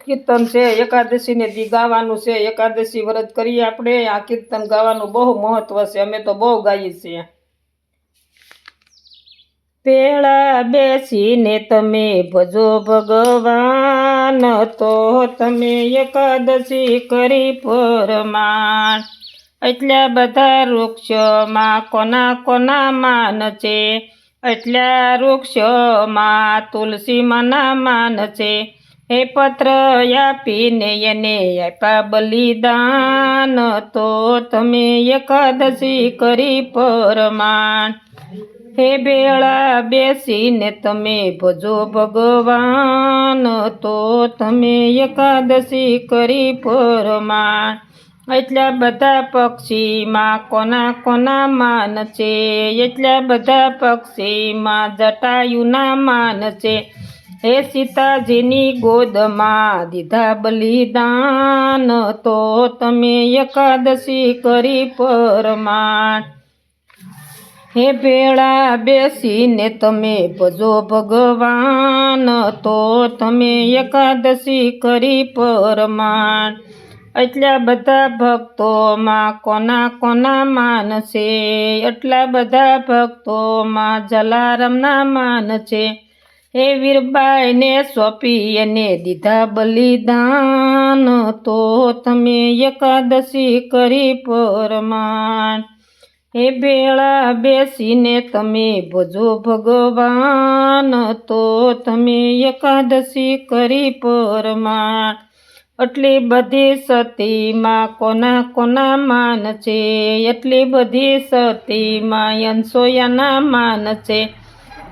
કીર્તન છે એકાદશી ને દી ગાવાનું છે। એકાદશી વ્રત કરીએ આપણે। આ કીર્તન ગાવાનું બહુ મહત્વ છે, અમે તો બહુ ગાઈએ છીએ। પેળા બેસીને તમે ભજો ભગવાન, તો તમે એકાદશી કરી પરમાણ। એટલા બધા વૃક્ષમાં કોના કોના માન છે, એટલા વૃક્ષમાં તુલસી માના માન છે। હે પત્ર આપીને એને આપ્યા બલિદાન, તો તમે એકાદશી કરી પરમાણ। હે બેળા બેસીને તમે ભજો ભગવાન, તો તમે એકાદશી કરી પરમાણ। એટલા બધા પક્ષીમાં કોના કોના માન છે, એટલા બધા પક્ષીમાં જટાયુના માન છે। હે સીતાજીની ગોદમાં દીધા બલિદાન, તો તમે એકાદશી કરી પરમાણ। હે ભેળા બેસીને તમે ભજો ભગવાન, તો તમે એકાદશી કરી પરમાણ। એટલા બધા ભક્તોમાં કોના કોના માન છે, એટલા બધા ભક્તોમાં જલારામના માન છે। હે વીરબાઈને સોંપી એને દીધા બલિદાન, તો તમે એકાદશી કરી પરમાણ। હે ભેળા બેસીને તમે ભજો ભગવાન, તો તમે એકાદશી કરી પરમાણ। એટલી બધી સતીમાં કોના કોના માન છે, એટલી બધી સતીમાં અનસૂયાના માન છે।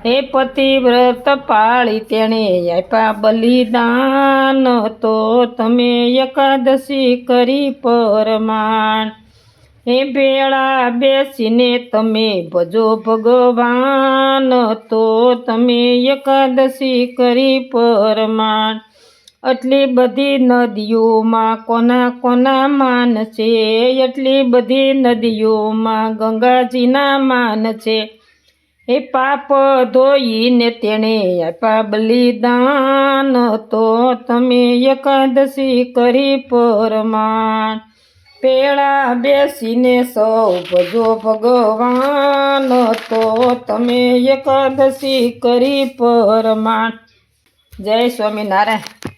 હે પતિવ્રત પાળી તેણે આપ્યા બલિદાન, તો તમે એકાદશી કરી પરમાણ। હે ભેળા બેસીને તમે ભજો ભગવાન, તો તમે એકાદશી કરી પરમાણ। એટલી બધી નદીઓમાં કોના કોના માન છે, એટલી બધી નદીઓમાં ગંગાજીના માન છે। હે પાપ ધોઈને તેણે આપ્યા બલિદાન, તો તમે એકાદશી કરી પરમાણ। પેળા બેસીને સૌ ભજો ભગવાન, તો તમે એકાદશી કરી પરમાણ। જય સ્વામિનારાયણ।